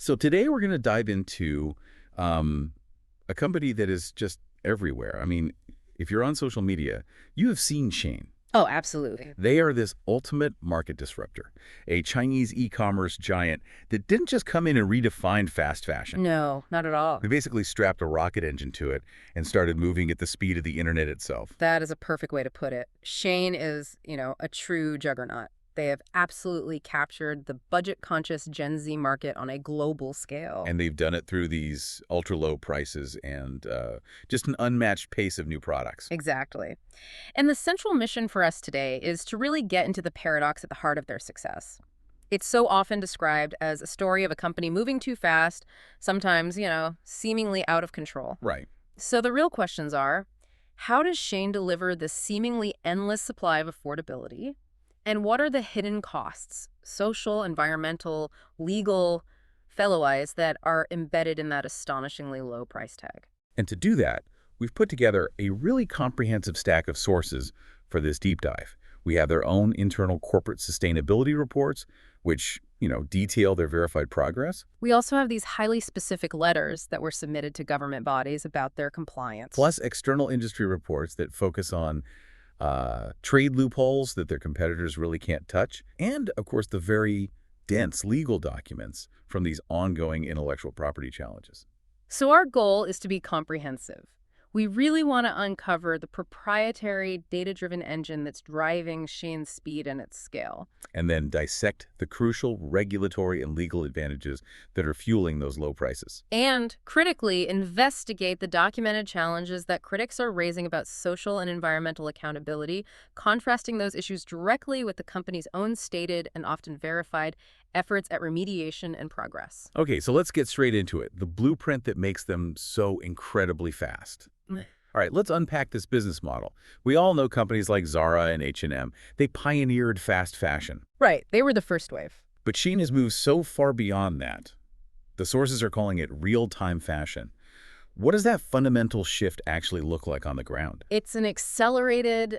So today we're going to dive into a company that is just everywhere. I mean, if you're on social media, you have seen Shein. Oh, absolutely. They are this ultimate market disruptor, a Chinese e-commerce giant that didn't just come in and redefine fast fashion. No, not at all. They basically strapped a rocket engine to it and started moving at the speed of the internet itself. That is a perfect way to put it. Shein is, a true juggernaut. They have absolutely captured the budget-conscious Gen Z market on a global scale. And they've done it through these ultra-low prices and just an unmatched pace of new products. Exactly. And the central mission for us today is to really get into the paradox at the heart of their success. It's so often described as a story of a company moving too fast, sometimes, seemingly out of control. Right. So the real questions are, how does Shein deliver this seemingly endless supply of affordability? And what are the hidden costs, social, environmental, legal, fellow-wise, that are embedded in that astonishingly low price tag? And to do that, we've put together a really comprehensive stack of sources for this deep dive. We have their own internal corporate sustainability reports, which, detail their verified progress. We also have these highly specific letters that were submitted to government bodies about their compliance. Plus external industry reports that focus on trade loopholes that their competitors really can't touch, and, of course, the very dense legal documents from these ongoing intellectual property challenges. So our goal is to be comprehensive. We really want to uncover the proprietary, data-driven engine that's driving Shein's speed and its scale. And then dissect the crucial regulatory and legal advantages that are fueling those low prices. And, critically, investigate the documented challenges that critics are raising about social and environmental accountability, contrasting those issues directly with the company's own stated and often verified efforts at remediation and progress. Okay, so let's get straight into it. The blueprint that makes them so incredibly fast. All right, let's unpack this business model. We all know companies like Zara and H&M. They pioneered fast fashion. Right, they were the first wave. But Shein has moved so far beyond that. The sources are calling it real-time fashion. What does that fundamental shift actually look like on the ground? It's an accelerated,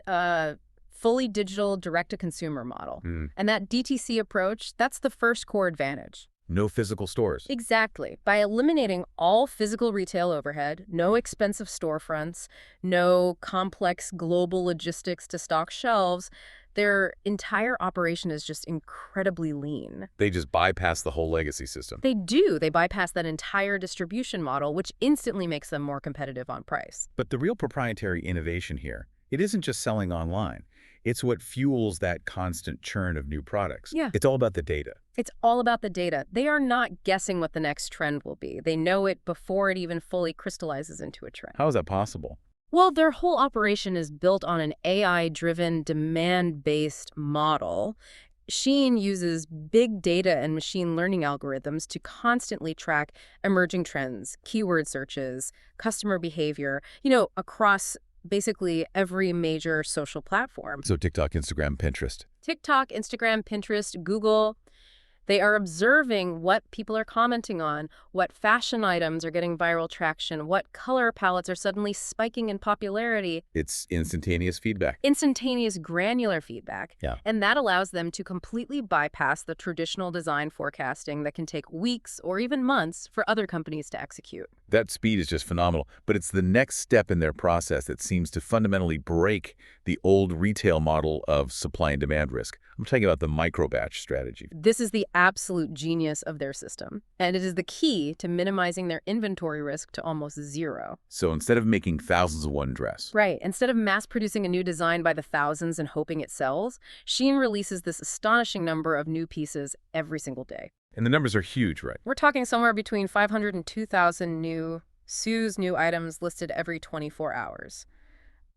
fully digital, direct-to-consumer model. And that DTC approach, that's the first core advantage. No physical stores. Exactly. By eliminating all physical retail overhead, no expensive storefronts, no complex global logistics to stock shelves, their entire operation is just incredibly lean. They just bypass the whole legacy system. They do. They bypass that entire distribution model, which instantly makes them more competitive on price. But the real proprietary innovation here, it isn't just selling online. It's what fuels that constant churn of new products. Yeah. It's all about the data. It's all about the data. They are not guessing what the next trend will be. They know it before it even fully crystallizes into a trend. How is that possible? Well, their whole operation is built on an AI-driven, demand-based model. Shein uses big data and machine learning algorithms to constantly track emerging trends, keyword searches, customer behavior, across basically every major social platform. So TikTok, Instagram, Pinterest. TikTok, Instagram, Pinterest, Google. They are observing what people are commenting on, what fashion items are getting viral traction, what color palettes are suddenly spiking in popularity. It's instantaneous feedback. Instantaneous granular feedback. Yeah. And that allows them to completely bypass the traditional design forecasting that can take weeks or even months for other companies to execute. That speed is just phenomenal, but it's the next step in their process that seems to fundamentally break the old retail model of supply and demand risk. I'm talking about the micro-batch strategy. This is the absolute genius of their system, and it is the key to minimizing their inventory risk to almost zero. So instead of making thousands of one dress. Right. Instead of mass-producing a new design by the thousands and hoping it sells, Shein releases this astonishing number of new pieces every single day. And the numbers are huge, right? We're talking somewhere between 500 and 2,000 new SKUs, new items listed every 24 hours.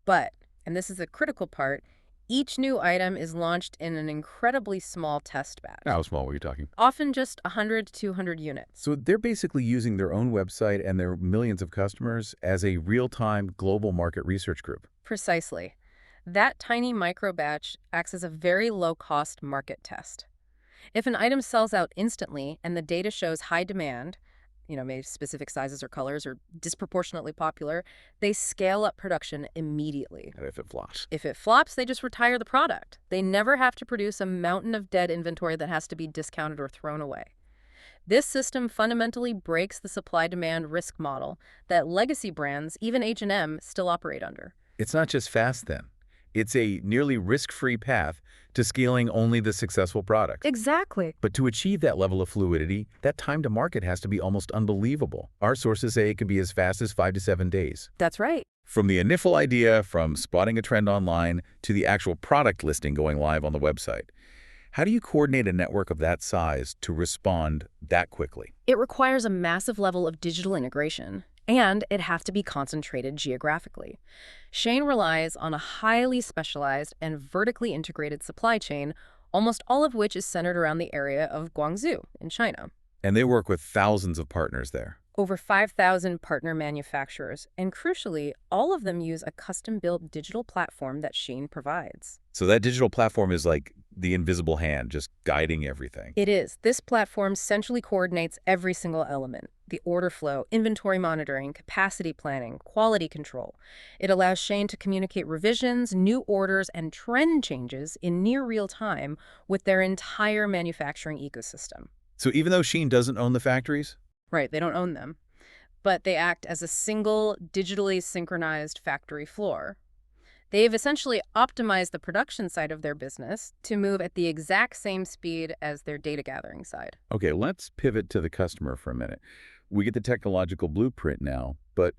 But, and this is the critical part, each new item is launched in an incredibly small test batch. How small were you talking? Often just 100 to 200 units. So they're basically using their own website and their millions of customers as a real-time global market research group. Precisely. That tiny micro batch acts as a very low-cost market test. If an item sells out instantly and the data shows high demand, maybe specific sizes or colors are disproportionately popular, they scale up production immediately. And if it flops? If it flops, they just retire the product. They never have to produce a mountain of dead inventory that has to be discounted or thrown away. This system fundamentally breaks the supply-demand risk model that legacy brands, even H&M, still operate under. It's not just fast then. It's a nearly risk-free path to scaling only the successful products. Exactly. But to achieve that level of fluidity, that time to market has to be almost unbelievable. Our sources say it can be as fast as 5 to 7 days. That's right. From the initial idea, from spotting a trend online, to the actual product listing going live on the website. How do you coordinate a network of that size to respond that quickly? It requires a massive level of digital integration, and it has to be concentrated geographically. Shein relies on a highly specialized and vertically integrated supply chain, almost all of which is centered around the area of Guangzhou in China. And they work with thousands of partners there. Over 5,000 partner manufacturers, and crucially, all of them use a custom-built digital platform that Shein provides. So that digital platform is like the invisible hand, just guiding everything. It is. This platform centrally coordinates every single element: the order flow, inventory monitoring, capacity planning, quality control. It allows Shein to communicate revisions, new orders, and trend changes in near real time with their entire manufacturing ecosystem. So even though Shein doesn't own the factories? Right, they don't own them, but they act as a single, digitally synchronized factory floor. They've essentially optimized the production side of their business to move at the exact same speed as their data gathering side. Okay, let's pivot to the customer for a minute. We get the technological blueprint now, but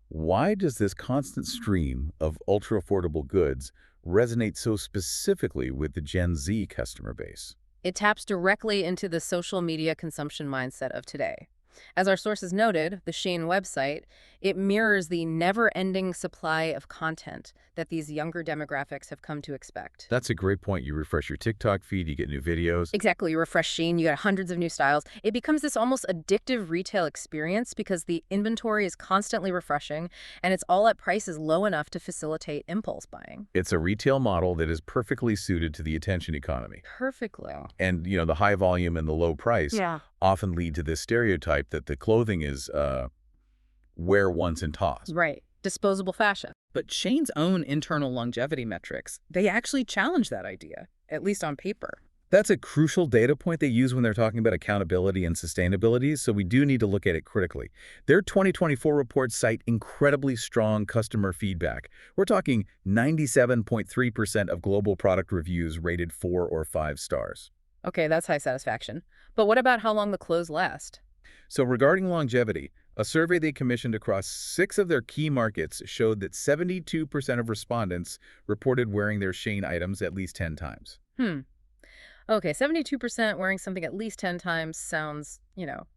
why does this constant stream of ultra-affordable goods resonate so specifically with the Gen Z customer base? It taps directly into the social media consumption mindset of today. As our sources noted, the Shein website, it mirrors the never-ending supply of content that these younger demographics have come to expect. That's a great point. You refresh your TikTok feed, you get new videos. Exactly. You refresh Shein, you get hundreds of new styles. It becomes this almost addictive retail experience because the inventory is constantly refreshing, and it's all at prices low enough to facilitate impulse buying. It's a retail model that is perfectly suited to the attention economy. Perfectly. And, the high volume and the low price often lead to this stereotype that the clothing is wear once and toss. Right. Disposable fashion. But Shein's own internal longevity metrics, they actually challenge that idea, at least on paper. That's a crucial data point they use when they're talking about accountability and sustainability, so we do need to look at it critically. Their 2024 reports cite incredibly strong customer feedback. We're talking 97.3% of global product reviews rated 4 or 5 stars. Okay, that's high satisfaction. But what about how long the clothes last? So regarding longevity, a survey they commissioned across 6 of their key markets showed that 72% of respondents reported wearing their Shein items at least 10 times. Okay, 72% wearing something at least 10 times sounds,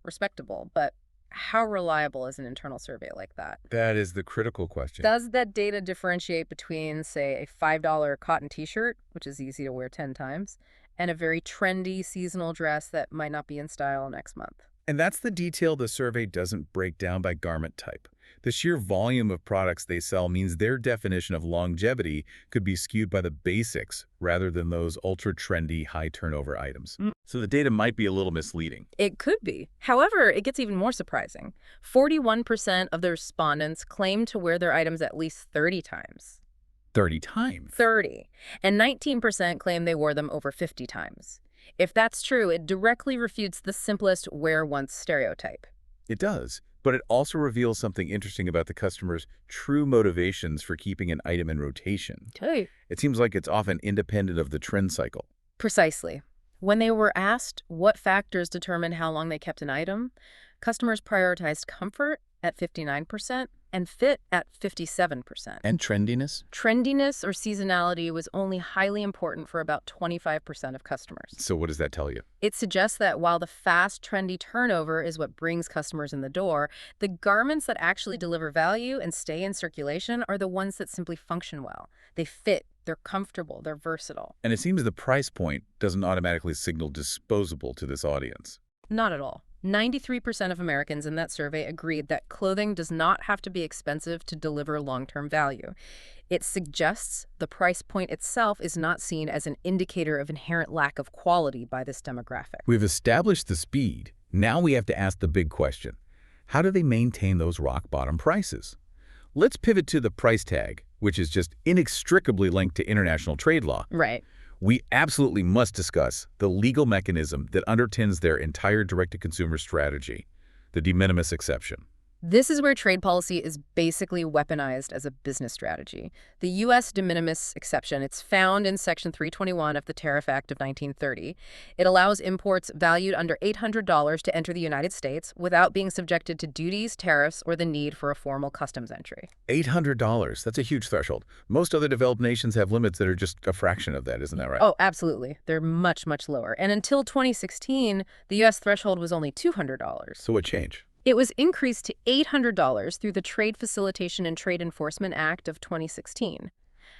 respectable, but how reliable is an internal survey like that? That is the critical question. Does that data differentiate between, say, a $5 cotton t-shirt, which is easy to wear 10 times, and a very trendy seasonal dress that might not be in style next month? And that's the detail the survey doesn't break down by garment type. The sheer volume of products they sell means their definition of longevity could be skewed by the basics rather than those ultra-trendy, high-turnover items. So the data might be a little misleading. It could be. However, it gets even more surprising. 41% of the respondents claim to wear their items at least 30 times. 30 times? 30. And 19% claim they wore them over 50 times. If that's true, it directly refutes the simplest wear once stereotype. It does, but it also reveals something interesting about the customer's true motivations for keeping an item in rotation. Okay. It seems like it's often independent of the trend cycle. Precisely. When they were asked what factors determine how long they kept an item, customers prioritized comfort at 59% and fit at 57%. And trendiness? Trendiness or seasonality was only highly important for about 25% of customers. So what does that tell you? It suggests that while the fast, trendy turnover is what brings customers in the door, the garments that actually deliver value and stay in circulation are the ones that simply function well. They fit, they're comfortable, they're versatile. And it seems the price point doesn't automatically signal disposable to this audience. Not at all. 93% of Americans in that survey agreed that clothing does not have to be expensive to deliver long-term value. It suggests the price point itself is not seen as an indicator of inherent lack of quality by this demographic. We've established the speed. Now we have to ask the big question. How do they maintain those rock-bottom prices? Let's pivot to the price tag, which is just inextricably linked to international trade law. Right. we absolutely must discuss the legal mechanism that underpins their entire direct-to-consumer strategy, the de minimis exception. This is where trade policy is basically weaponized as a business strategy. The U.S. de minimis exception, it's found in Section 321 of the Tariff Act of 1930. It allows imports valued under $800 to enter the United States without being subjected to duties, tariffs, or the need for a formal customs entry. $800, that's a huge threshold. Most other developed nations have limits that are just a fraction of that, isn't that right? Oh, absolutely. They're much, much lower. And until 2016, the U.S. threshold was only $200. So what changed? It was increased to $800 through the Trade Facilitation and Trade Enforcement Act of 2016.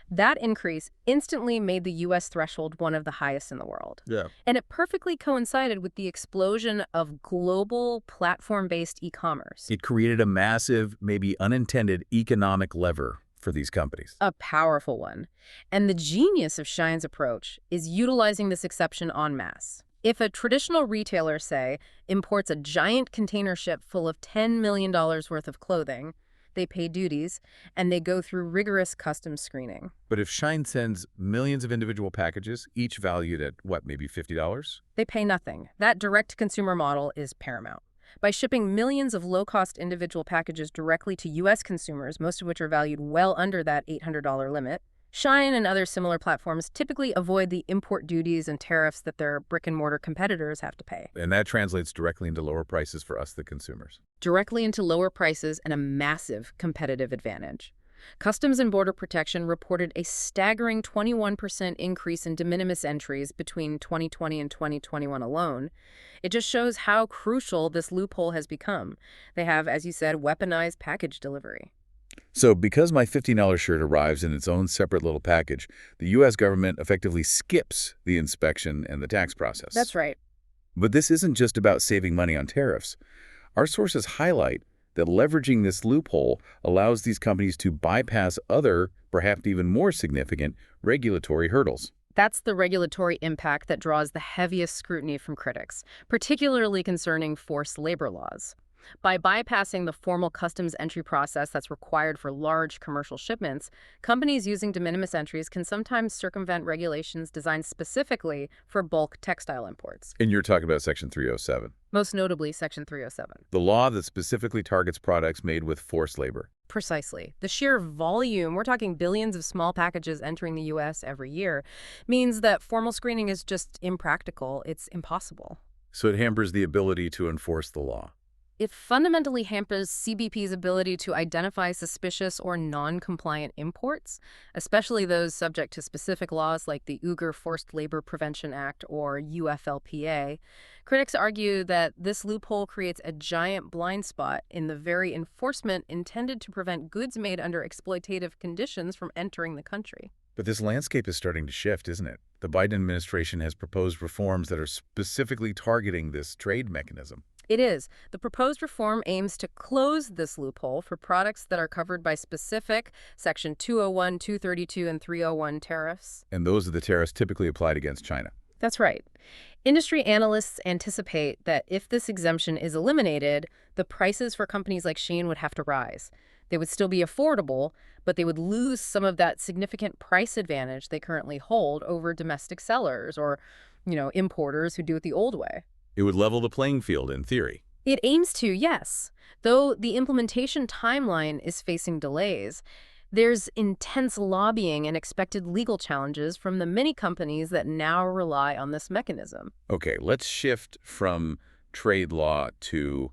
That increase instantly made the U.S. threshold one of the highest in the world. Yeah. And it perfectly coincided with the explosion of global platform-based e-commerce. It created a massive, maybe unintended economic lever for these companies. A powerful one. And the genius of Shein's approach is utilizing this exception en masse. If a traditional retailer, say, imports a giant container ship full of $10 million worth of clothing, they pay duties, and they go through rigorous customs screening. But if Shein sends millions of individual packages, each valued at, what, maybe $50? They pay nothing. That direct-to-consumer model is paramount. By shipping millions of low-cost individual packages directly to U.S. consumers, most of which are valued well under that $800 limit, Shein and other similar platforms typically avoid the import duties and tariffs that their brick-and-mortar competitors have to pay. And that translates directly into lower prices for us, the consumers. Directly into lower prices and a massive competitive advantage. Customs and Border Protection reported a staggering 21% increase in de minimis entries between 2020 and 2021 alone. It just shows how crucial this loophole has become. They have, as you said, weaponized package delivery. So because my $15 shirt arrives in its own separate little package, the U.S. government effectively skips the inspection and the tax process. That's right. But this isn't just about saving money on tariffs. Our sources highlight that leveraging this loophole allows these companies to bypass other, perhaps even more significant, regulatory hurdles. That's the regulatory impact that draws the heaviest scrutiny from critics, particularly concerning forced labor laws. By bypassing the formal customs entry process that's required for large commercial shipments, companies using de minimis entries can sometimes circumvent regulations designed specifically for bulk textile imports. And you're talking about Section 307. Most notably, Section 307. The law that specifically targets products made with forced labor. Precisely. The sheer volume, we're talking billions of small packages entering the U.S. every year, means that formal screening is just impractical. It's impossible. So it hampers the ability to enforce the law. It fundamentally hampers CBP's ability to identify suspicious or non-compliant imports, especially those subject to specific laws like the Uyghur Forced Labor Prevention Act or UFLPA. Critics argue that this loophole creates a giant blind spot in the very enforcement intended to prevent goods made under exploitative conditions from entering the country. But this landscape is starting to shift, isn't it? The Biden administration has proposed reforms that are specifically targeting this trade mechanism. It is. The proposed reform aims to close this loophole for products that are covered by specific Section 201, 232, and 301 tariffs. And those are the tariffs typically applied against China. That's right. Industry analysts anticipate that if this exemption is eliminated, the prices for companies like Shein would have to rise. They would still be affordable, but they would lose some of that significant price advantage they currently hold over domestic sellers or, importers who do it the old way. It would level the playing field, in theory. It aims to, yes. Though the implementation timeline is facing delays, there's intense lobbying and expected legal challenges from the many companies that now rely on this mechanism. Okay, let's shift from trade law to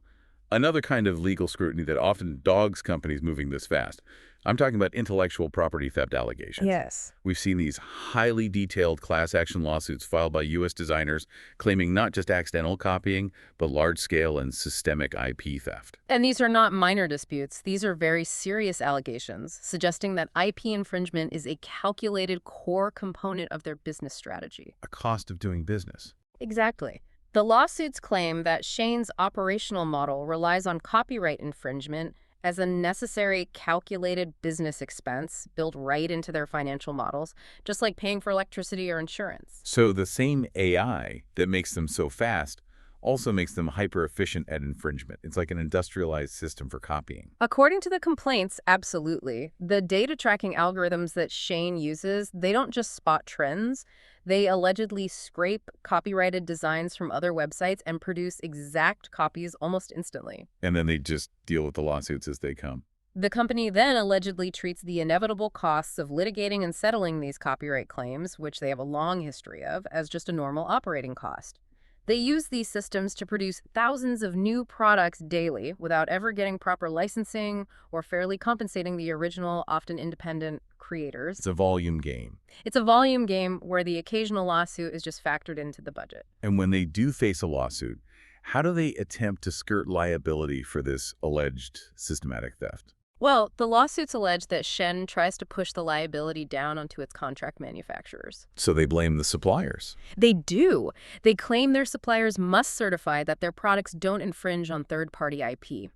another kind of legal scrutiny that often dogs companies moving this fast. I'm talking about intellectual property theft allegations. Yes. We've seen these highly detailed class action lawsuits filed by U.S. designers claiming not just accidental copying, but large-scale and systemic IP theft. And these are not minor disputes. These are very serious allegations, suggesting that IP infringement is a calculated core component of their business strategy. A cost of doing business. Exactly. The lawsuits claim that Shein's operational model relies on copyright infringement as a necessary calculated business expense built right into their financial models, just like paying for electricity or insurance. So the same AI that makes them so fast also makes them hyper-efficient at infringement. It's like an industrialized system for copying. According to the complaints, absolutely. The data tracking algorithms that Shein uses, they don't just spot trends. They allegedly scrape copyrighted designs from other websites and produce exact copies almost instantly. And then they just deal with the lawsuits as they come. The company then allegedly treats the inevitable costs of litigating and settling these copyright claims, which they have a long history of, as just a normal operating cost. They use these systems to produce thousands of new products daily without ever getting proper licensing or fairly compensating the original, often independent creators. It's a volume game. It's a volume game where the occasional lawsuit is just factored into the budget. And when they do face a lawsuit, how do they attempt to skirt liability for this alleged systematic theft? Well, the lawsuits allege that Shein tries to push the liability down onto its contract manufacturers. So they blame the suppliers. They do. They claim their suppliers must certify that their products don't infringe on third-party IP.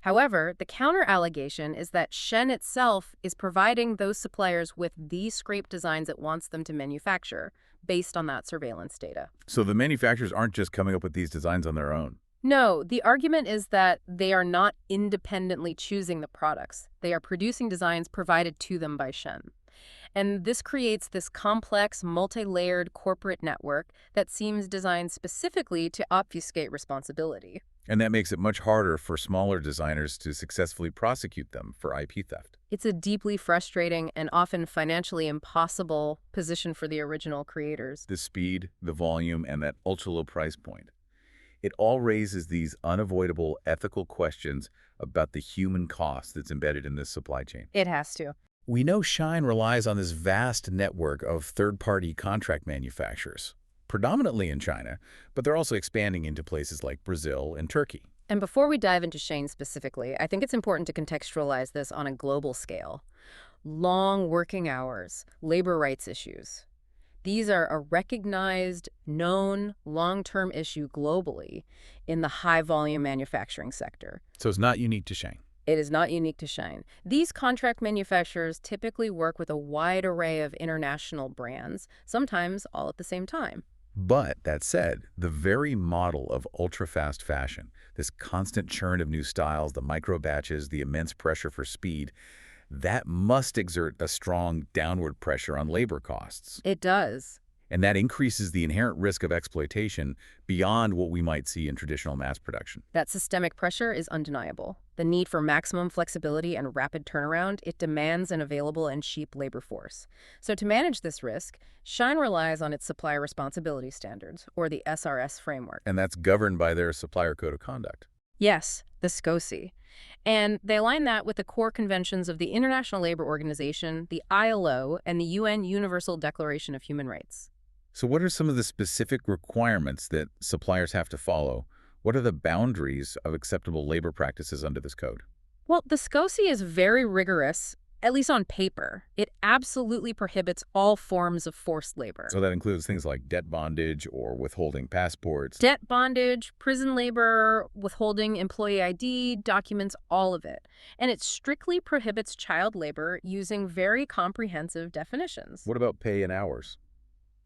However, the counter-allegation is that Shein itself is providing those suppliers with these scraped designs it wants them to manufacture, based on that surveillance data. So the manufacturers aren't just coming up with these designs on their own. No, the argument is that they are not independently choosing the products. They are producing designs provided to them by Shein. And this creates this complex, multi-layered corporate network that seems designed specifically to obfuscate responsibility. And that makes it much harder for smaller designers to successfully prosecute them for IP theft. It's a deeply frustrating and often financially impossible position for the original creators. The speed, the volume, and that ultra-low price point. It all raises these unavoidable ethical questions about the human cost that's embedded in this supply chain. It has to. We know Shein relies on this vast network of third-party contract manufacturers, predominantly in China, but they're also expanding into places like Brazil and Turkey. And before we dive into Shein specifically, I think it's important to contextualize this on a global scale. Long working hours, labor rights issues. These are a recognized, known, long-term issue globally in the high-volume manufacturing sector. So it's not unique to Shein. It is not unique to Shein. These contract manufacturers typically work with a wide array of international brands, sometimes all at the same time. But that said, the very model of ultra-fast fashion, this constant churn of new styles, the micro batches, the immense pressure for speed, that must exert a strong downward pressure on labor costs. It does. And that increases the inherent risk of exploitation beyond what we might see in traditional mass production. That systemic pressure is undeniable. The need for maximum flexibility and rapid turnaround, it demands an available and cheap labor force. So to manage this risk, Shein relies on its supplier responsibility standards, or the SRS framework. And that's governed by their supplier code of conduct. Yes, the SCOSI. And they align that with the core conventions of the International Labor Organization, the ILO, and the UN Universal Declaration of Human Rights. So what are some of the specific requirements that suppliers have to follow? What are the boundaries of acceptable labor practices under this code? Well, the SCOSI is very rigorous, at least on paper. It absolutely prohibits all forms of forced labor. So that includes things like debt bondage or withholding passports. Debt bondage, prison labor, withholding employee ID, documents, all of it. And it strictly prohibits child labor using very comprehensive definitions. What about pay and hours?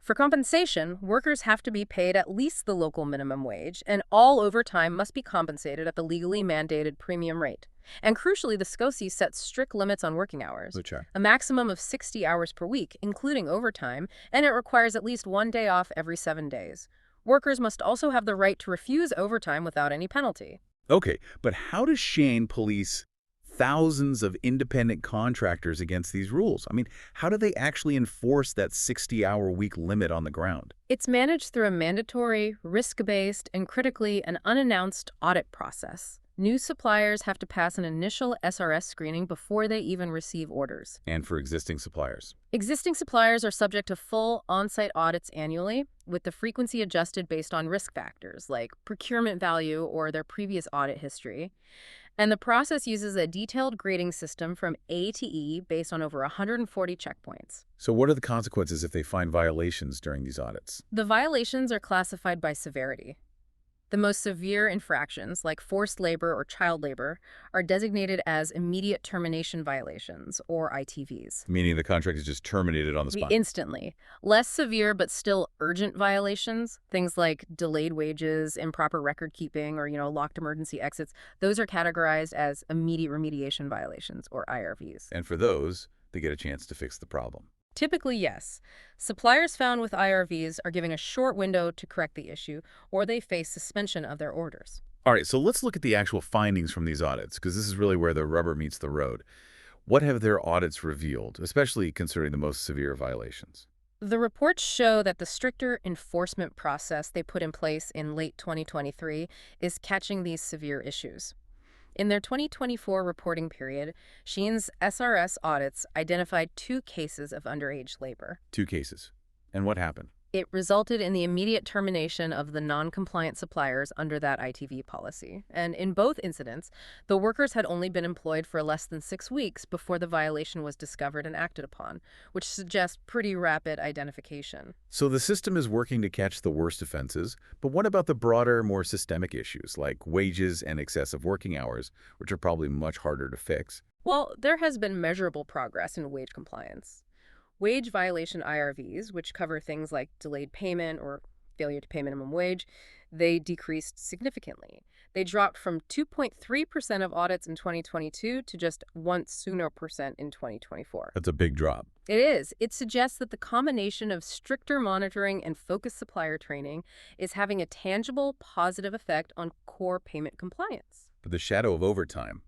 For compensation, workers have to be paid at least the local minimum wage, and all overtime must be compensated at the legally mandated premium rate. And crucially, the SCOSI sets strict limits on working hours, a maximum of 60 hours per week, including overtime, and it requires at least 1 day off every 7 days. Workers must also have the right to refuse overtime without any penalty. Okay, but how does Shein police thousands of independent contractors against these rules? I mean, how do they actually enforce that 60-hour-week limit on the ground? It's managed through a mandatory, risk-based, and critically, an unannounced audit process. New suppliers have to pass an initial SRS screening before they even receive orders. And for existing suppliers? Existing suppliers are subject to full on-site audits annually, with the frequency adjusted based on risk factors like procurement value or their previous audit history. And the process uses a detailed grading system from A to E based on over 140 checkpoints. So what are the consequences if they find violations during these audits? The violations are classified by severity. The most severe infractions, like forced labor or child labor, are designated as immediate termination violations, or ITVs. Meaning the contract is just terminated on the spot. Instantly. Less severe but still urgent violations, things like delayed wages, improper record keeping, or, locked emergency exits, those are categorized as immediate remediation violations, or IRVs. And for those, they get a chance to fix the problem. Typically, yes. Suppliers found with IRVs are given a short window to correct the issue, or they face suspension of their orders. All right, so let's look at the actual findings from these audits, because this is really where the rubber meets the road. What have their audits revealed, especially considering the most severe violations? The reports show that the stricter enforcement process they put in place in late 2023 is catching these severe issues. In their 2024 reporting period, Shein's SRS audits identified 2 cases of underage labor. 2 cases. And what happened? It resulted in the immediate termination of the non-compliant suppliers under that ITV policy. And in both incidents, the workers had only been employed for less than 6 weeks before the violation was discovered and acted upon, which suggests pretty rapid identification. So the system is working to catch the worst offenses, but what about the broader, more systemic issues like wages and excessive working hours, which are probably much harder to fix? Well, there has been measurable progress in wage compliance. Wage violation IRVs, which cover things like delayed payment or failure to pay minimum wage, they decreased significantly. They dropped from 2.3% of audits in 2022 to just 1% in 2024. That's a big drop. It is. It suggests that the combination of stricter monitoring and focused supplier training is having a tangible, positive effect on core payment compliance. But the shadow of overtime,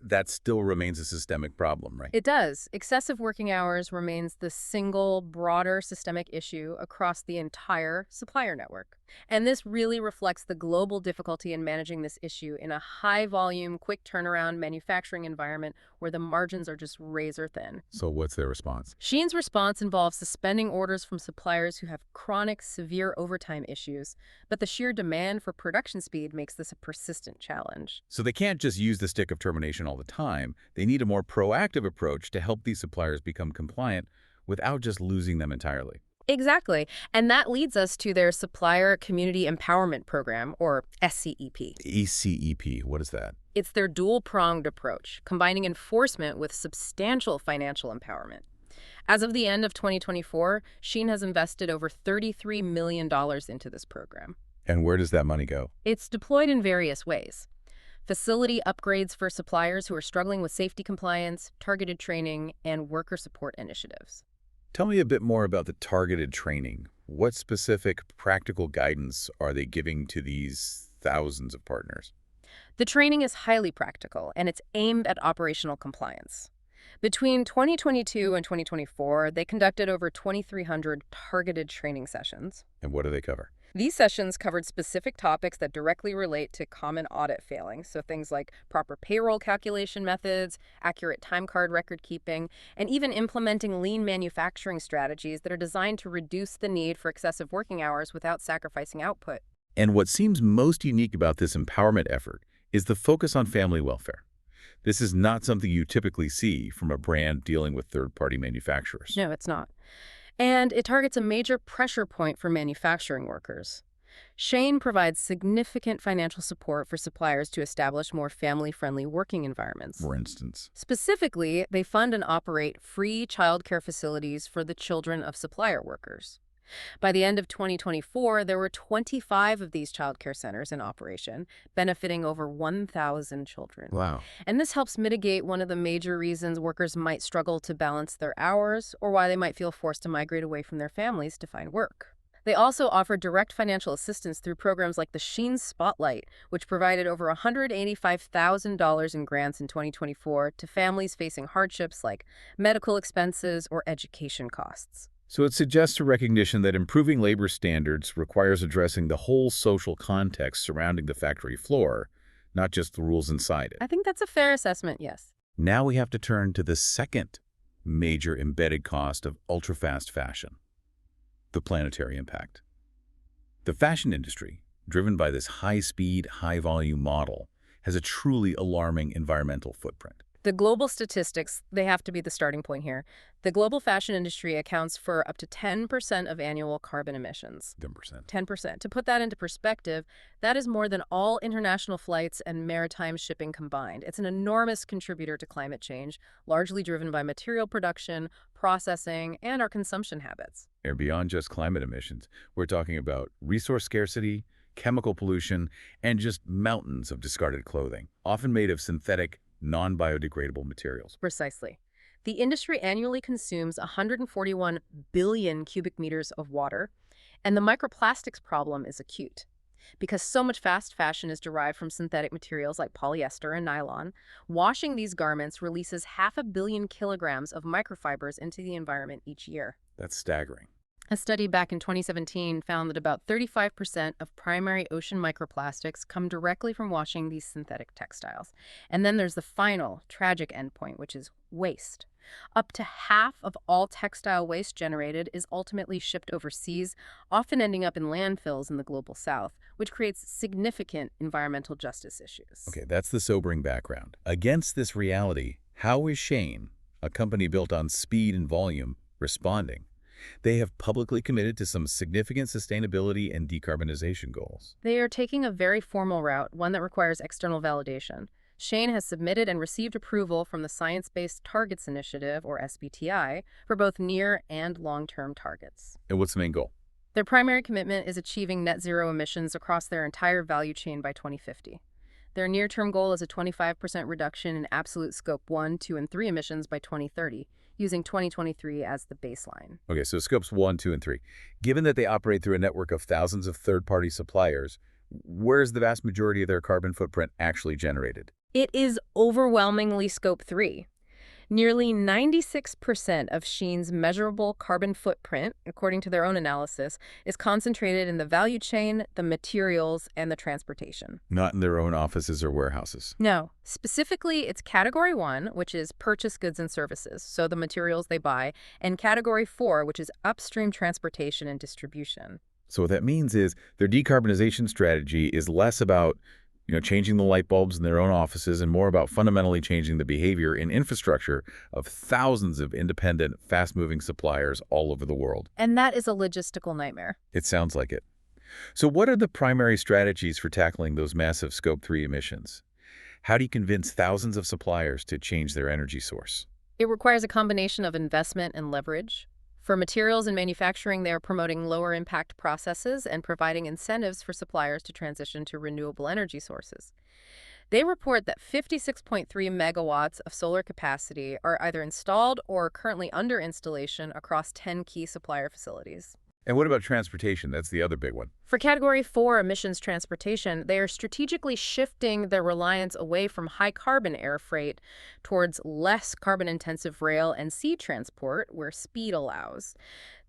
that still remains a systemic problem, right? It does. Excessive working hours remains the single broader systemic issue across the entire supplier network. And this really reflects the global difficulty in managing this issue in a high-volume, quick turnaround manufacturing environment where the margins are just razor thin. So what's their response? Shein's response involves suspending orders from suppliers who have chronic, severe overtime issues, but the sheer demand for production speed makes this a persistent challenge. So they can't just use the stick of termination all the time. They need a more proactive approach to help these suppliers become compliant without just losing them entirely. Exactly. And that leads us to their Supplier Community Empowerment Program, or SCEP. ECEP, what is that? It's their dual-pronged approach, combining enforcement with substantial financial empowerment. As of the end of 2024, Shein has invested over $33 million into this program. And where does that money go? It's deployed in various ways. Facility upgrades for suppliers who are struggling with safety compliance, targeted training, and worker support initiatives. Tell me a bit more about the targeted training. What specific practical guidance are they giving to these thousands of partners? The training is highly practical, and it's aimed at operational compliance. Between 2022 and 2024, they conducted over 2,300 targeted training sessions. And what do they cover? These sessions covered specific topics that directly relate to common audit failings, so things like proper payroll calculation methods, accurate time card record keeping, and even implementing lean manufacturing strategies that are designed to reduce the need for excessive working hours without sacrificing output. And what seems most unique about this empowerment effort is the focus on family welfare. This is not something you typically see from a brand dealing with third-party manufacturers. No, it's not. And it targets a major pressure point for manufacturing workers. Shein provides significant financial support for suppliers to establish more family-friendly working environments. For instance, Specifically, they fund and operate free childcare facilities for the children of supplier workers. By the end of 2024, there were 25 of these childcare centers in operation, benefiting over 1,000 children. wow. And this helps mitigate one of the major reasons workers might struggle to balance their hours or why they might feel forced to migrate away from their families to find work. They also offer direct financial assistance through programs like the Shein Spotlight, which provided over $185,000 in grants in 2024 to families facing hardships like medical expenses or education costs. So it suggests a recognition that improving labor standards requires addressing the whole social context surrounding the factory floor, not just the rules inside it. I think that's a fair assessment, yes. Now we have to turn to the second major embedded cost of ultra-fast fashion, the planetary impact. The fashion industry, driven by this high-speed, high-volume model, has a truly alarming environmental footprint. The global statistics, they have to be the starting point here. The global fashion industry accounts for up to 10% of annual carbon emissions. 10%. 10%. To put that into perspective, that is more than all international flights and maritime shipping combined. It's an enormous contributor to climate change, largely driven by material production, processing, and our consumption habits. And beyond just climate emissions, we're talking about resource scarcity, chemical pollution, and just mountains of discarded clothing, often made of synthetic, non-biodegradable materials. Precisely. The industry annually consumes 141 billion cubic meters of water, and the microplastics problem is acute. Because so much fast fashion is derived from synthetic materials like polyester and nylon, washing these garments releases 500 million kilograms of microfibers into the environment each year. That's staggering. A study back in 2017 found that about 35% of primary ocean microplastics come directly from washing these synthetic textiles. And then there's the final, tragic endpoint, which is waste. Up to half of all textile waste generated is ultimately shipped overseas, often ending up in landfills in the global south, which creates significant environmental justice issues. Okay, that's the sobering background. Against this reality, how is Shein, a company built on speed and volume, responding? They have publicly committed to some significant sustainability and decarbonization goals. They are taking a very formal route, one that requires external validation. Shein has submitted and received approval from the Science-Based Targets Initiative, or SBTI, for both near and long-term targets. And what's the main goal? Their primary commitment is achieving net zero emissions across their entire value chain by 2050. Their near-term goal is a 25% reduction in absolute Scope 1, 2, and 3 emissions by 2030, using 2023 as the baseline. Okay, so scopes 1, 2, and 3. Given that they operate through a network of thousands of third-party suppliers, where's the vast majority of their carbon footprint actually generated? It is overwhelmingly Scope 3. Nearly 96% of Shein's measurable carbon footprint, according to their own analysis, is concentrated in the value chain, the materials, and the transportation. Not in their own offices or warehouses. No. Specifically, it's Category 1, which is purchased goods and services, so the materials they buy, and Category 4, which is upstream transportation and distribution. So what that means is their decarbonization strategy is less about changing the light bulbs in their own offices and more about fundamentally changing the behavior and infrastructure of thousands of independent, fast-moving suppliers all over the world. And that is a logistical nightmare. It sounds like it. So what are the primary strategies for tackling those massive Scope 3 emissions? How do you convince thousands of suppliers to change their energy source? It requires a combination of investment and leverage. For materials and manufacturing, they are promoting lower impact processes and providing incentives for suppliers to transition to renewable energy sources. They report that 56.3 megawatts of solar capacity are either installed or currently under installation across 10 key supplier facilities. And what about transportation? That's the other big one. For Category 4 emissions transportation, they are strategically shifting their reliance away from high-carbon air freight towards less carbon-intensive rail and sea transport, where speed allows.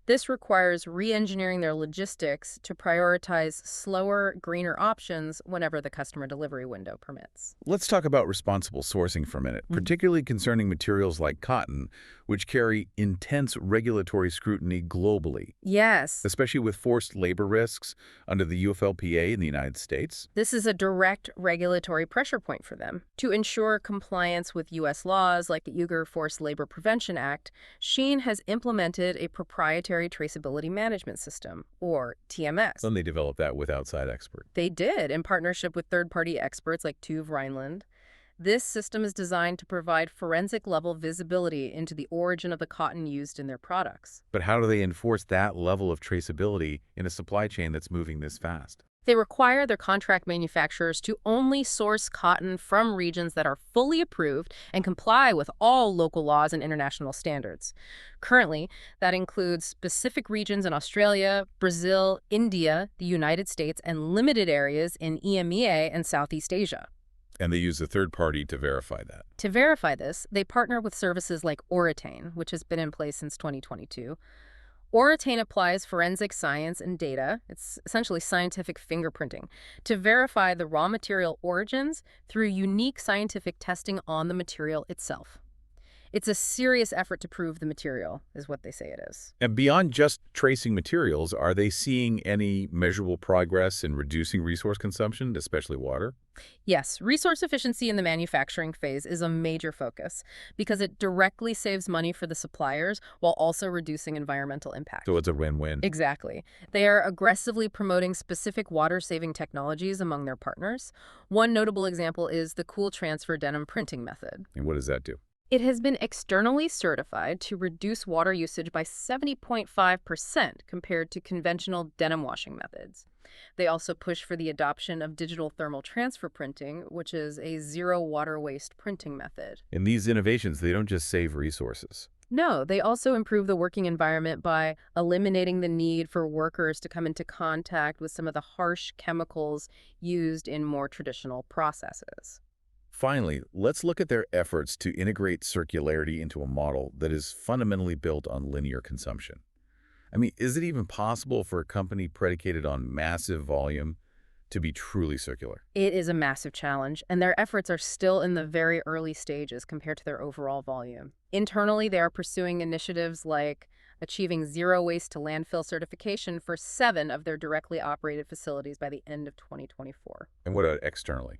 This requires re-engineering their logistics to prioritize slower, greener options whenever the customer delivery window permits. Let's talk about responsible sourcing for a minute, particularly concerning materials like cotton, which carry intense regulatory scrutiny globally. Yes. Especially with forced labor risks under the UFLPA in the United States. This is a direct regulatory pressure point for them. To ensure compliance with U.S. laws like the Uyghur Forced Labor Prevention Act, Shein has implemented a proprietary traceability management system, or TMS. Then they developed that with outside experts. They did, in partnership with third-party experts like Tuve Rhineland. This system is designed to provide forensic-level visibility into the origin of the cotton used in their products. But how do they enforce that level of traceability in a supply chain that's moving this fast? They require their contract manufacturers to only source cotton from regions that are fully approved and comply with all local laws and international standards. Currently, that includes specific regions in Australia, Brazil, India, the United States, and limited areas in EMEA and Southeast Asia. And they use a third party to verify that. To verify this, they partner with services like Oratane, which has been in place since 2022. Oratane applies forensic science and data, it's essentially scientific fingerprinting, to verify the raw material origins through unique scientific testing on the material itself. It's a serious effort to prove the material, is what they say it is. And beyond just tracing materials, are they seeing any measurable progress in reducing resource consumption, especially water? Yes, resource efficiency in the manufacturing phase is a major focus because it directly saves money for the suppliers while also reducing environmental impact. So it's a win-win. Exactly. They are aggressively promoting specific water-saving technologies among their partners. One notable example is the cool transfer denim printing method. And what does that do? It has been externally certified to reduce water usage by 70.5% compared to conventional denim washing methods. They also push for the adoption of digital thermal transfer printing, which is a zero water waste printing method. In these innovations, they don't just save resources. No, they also improve the working environment by eliminating the need for workers to come into contact with some of the harsh chemicals used in more traditional processes. Finally, let's look at their efforts to integrate circularity into a model that is fundamentally built on linear consumption. I mean, is it even possible for a company predicated on massive volume to be truly circular? It is a massive challenge, and their efforts are still in the very early stages compared to their overall volume. Internally, they are pursuing initiatives like achieving zero waste to landfill certification for 7 of their directly operated facilities by the end of 2024. And what about externally?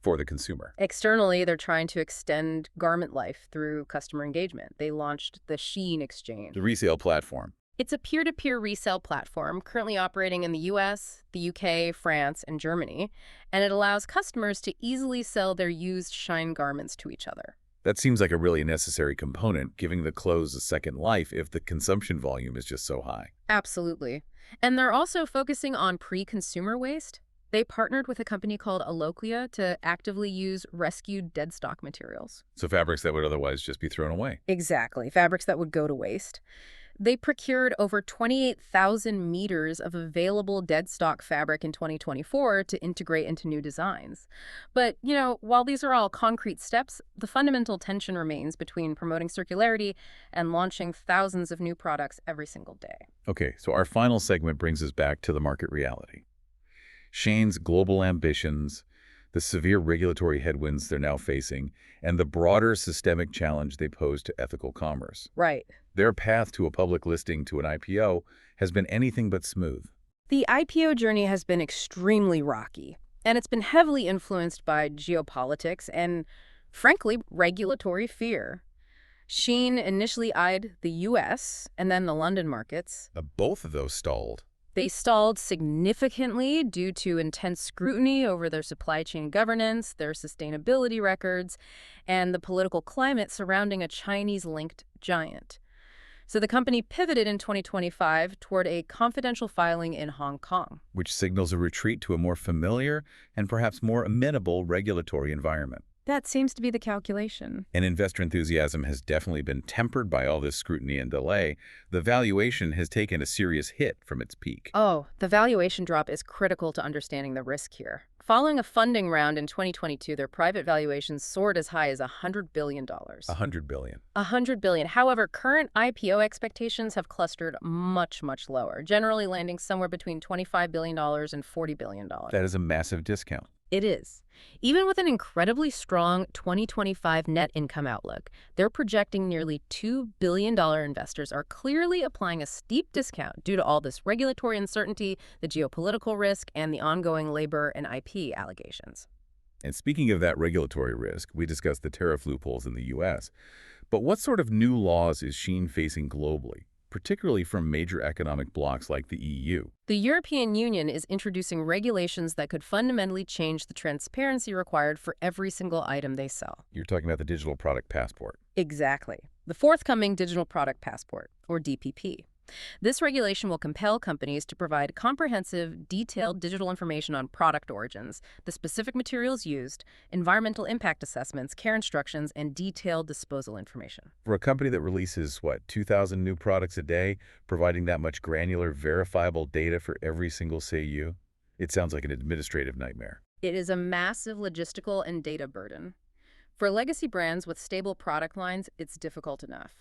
For the consumer. Externally, they're trying to extend garment life through customer engagement. They launched the Shein Exchange. The resale platform. It's a peer-to-peer resale platform currently operating in the US, the UK, France, and Germany, and it allows customers to easily sell their used Shein garments to each other. That seems like a really necessary component, giving the clothes a second life if the consumption volume is just so high. Absolutely. And they're also focusing on pre-consumer waste. They partnered with a company called Alokia to actively use rescued dead stock materials. So fabrics that would otherwise just be thrown away. Exactly, fabrics that would go to waste. They procured over 28,000 meters of available dead stock fabric in 2024 to integrate into new designs. But, while these are all concrete steps, the fundamental tension remains between promoting circularity and launching thousands of new products every single day. Okay, so our final segment brings us back to the market reality. Shein's global ambitions, the severe regulatory headwinds they're now facing, and the broader systemic challenge they pose to ethical commerce. Right. Their path to a public listing to an IPO has been anything but smooth. The IPO journey has been extremely rocky, and it's been heavily influenced by geopolitics and, frankly, regulatory fear. Shein initially eyed the US and then the London markets. Both of those stalled. They stalled significantly due to intense scrutiny over their supply chain governance, their sustainability records, and the political climate surrounding a Chinese-linked giant. So the company pivoted in 2025 toward a confidential filing in Hong Kong. Which signals a retreat to a more familiar and perhaps more amenable regulatory environment. That seems to be the calculation. And investor enthusiasm has definitely been tempered by all this scrutiny and delay. The valuation has taken a serious hit from its peak. Oh, the valuation drop is critical to understanding the risk here. Following a funding round in 2022, their private valuations soared as high as $100 billion. $100 billion. $100 billion. However, current IPO expectations have clustered much, much lower, generally landing somewhere between $25 billion and $40 billion. That is a massive discount. It is. Even with an incredibly strong 2025 net income outlook, they're projecting nearly $2 billion investors are clearly applying a steep discount due to all this regulatory uncertainty, the geopolitical risk, and the ongoing labor and IP allegations. And speaking of that regulatory risk, we discussed the tariff loopholes in the U.S. But what sort of new laws is Shein facing globally, particularly from major economic blocs like the EU? The European Union is introducing regulations that could fundamentally change the transparency required for every single item they sell. You're talking about the Digital Product Passport. Exactly. The forthcoming Digital Product Passport, or DPP. This regulation will compel companies to provide comprehensive, detailed digital information on product origins, the specific materials used, environmental impact assessments, care instructions, and detailed disposal information. For a company that releases, 2,000 new products a day, providing that much granular, verifiable data for every single SKU, it sounds like an administrative nightmare. It is a massive logistical and data burden. For legacy brands with stable product lines, it's difficult enough.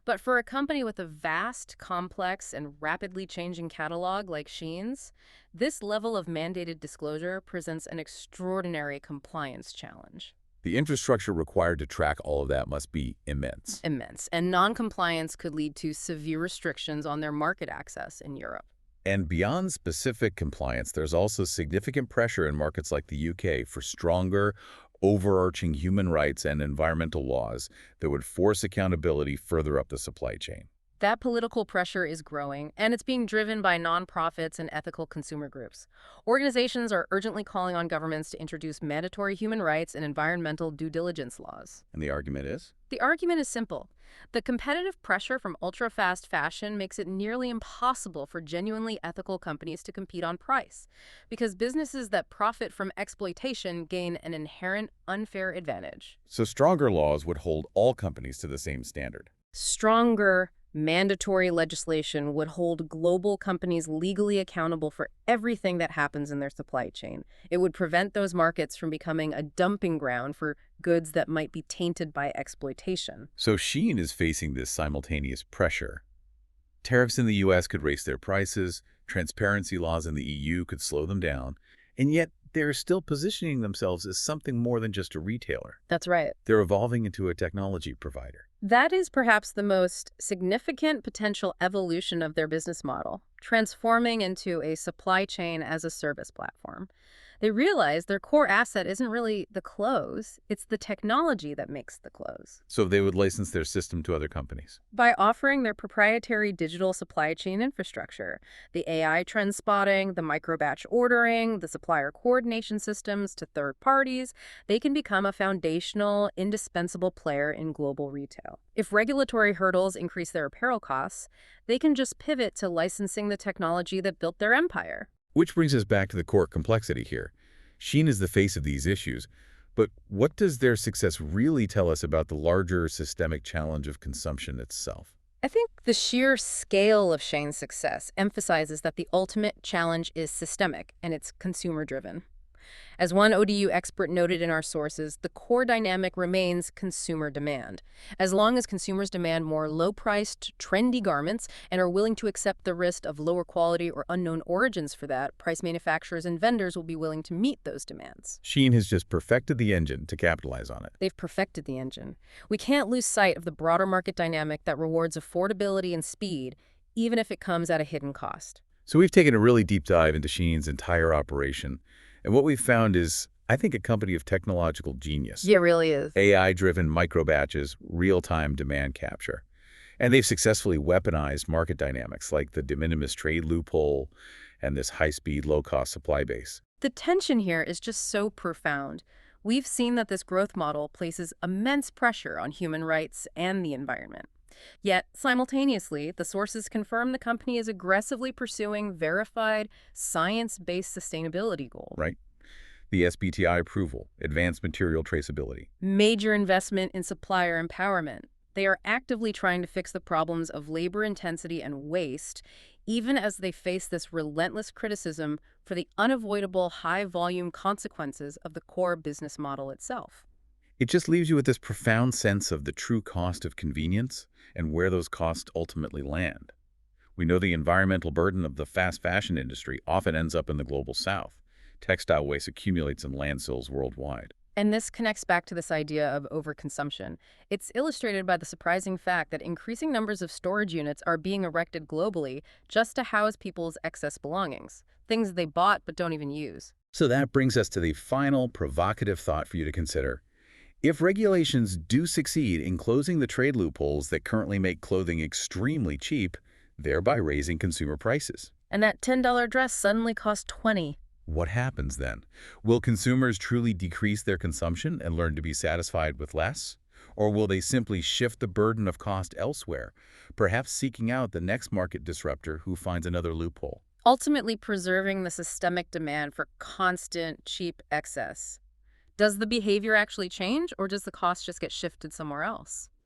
But for a company with a vast, complex, and rapidly changing catalog like Shein's, this level of mandated disclosure presents an extraordinary compliance challenge. The infrastructure required to track all of that must be immense. Immense. And non-compliance could lead to severe restrictions on their market access in Europe. And beyond specific compliance, there's also significant pressure in markets like the UK for stronger, overarching human rights and environmental laws that would force accountability further up the supply chain. That political pressure is growing, and it's being driven by nonprofits and ethical consumer groups. Organizations are urgently calling on governments to introduce mandatory human rights and environmental due diligence laws. And the argument is? The argument is simple. The competitive pressure from ultra-fast fashion makes it nearly impossible for genuinely ethical companies to compete on price, because businesses that profit from exploitation gain an inherent unfair advantage. So stronger laws would hold all companies to the same standard. Stronger, mandatory legislation would hold global companies legally accountable for everything that happens in their supply chain. It would prevent those markets from becoming a dumping ground for goods that might be tainted by exploitation. So Shein is facing this simultaneous pressure. Tariffs in the US could raise their prices, transparency laws in the EU could slow them down, and yet they're still positioning themselves as something more than just a retailer. That's right. They're evolving into a technology provider. That is perhaps the most significant potential evolution of their business model, transforming into a supply chain as a service platform. They realize their core asset isn't really the clothes, it's the technology that makes the clothes. So they would license their system to other companies. By offering their proprietary digital supply chain infrastructure, the AI trend spotting, the micro-batch ordering, the supplier coordination systems to third parties, they can become a foundational, indispensable player in global retail. If regulatory hurdles increase their apparel costs, they can just pivot to licensing the technology that built their empire. Which brings us back to the core complexity here. Shein is the face of these issues, but what does their success really tell us about the larger systemic challenge of consumption itself? I think the sheer scale of Shein's success emphasizes that the ultimate challenge is systemic and it's consumer-driven. As one ODU expert noted in our sources, the core dynamic remains consumer demand. As long as consumers demand more low-priced, trendy garments and are willing to accept the risk of lower quality or unknown origins for that, price manufacturers and vendors will be willing to meet those demands. Shein has just perfected the engine to capitalize on it. They've perfected the engine. We can't lose sight of the broader market dynamic that rewards affordability and speed, even if it comes at a hidden cost. So we've taken a really deep dive into Shein's entire operation. And what we've found is, I think, a company of technological genius. Yeah, it really is. AI-driven micro-batches, real-time demand capture. And they've successfully weaponized market dynamics like the de minimis trade loophole and this high-speed, low-cost supply base. The tension here is just so profound. We've seen that this growth model places immense pressure on human rights and the environment. Yet, simultaneously, the sources confirm the company is aggressively pursuing verified, science-based sustainability goals. Right? The SBTI approval, advanced material traceability. Major investment in supplier empowerment. They are actively trying to fix the problems of labor intensity and waste, even as they face this relentless criticism for the unavoidable high-volume consequences of the core business model itself. It just leaves you with this profound sense of the true cost of convenience and where those costs ultimately land. We know the environmental burden of the fast fashion industry often ends up in the global south. Textile waste accumulates in landfills worldwide. And this connects back to this idea of overconsumption. It's illustrated by the surprising fact that increasing numbers of storage units are being erected globally just to house people's excess belongings, things they bought but don't even use. So that brings us to the final provocative thought for you to consider. If regulations do succeed in closing the trade loopholes that currently make clothing extremely cheap, thereby raising consumer prices, And that $10 dress suddenly costs $20. what happens then? Will consumers truly decrease their consumption and learn to be satisfied with less? Or will they simply shift the burden of cost elsewhere, perhaps seeking out the next market disruptor who finds another loophole? Ultimately preserving the systemic demand for constant, cheap excess. Does the behavior actually change, or does the cost just get shifted somewhere else?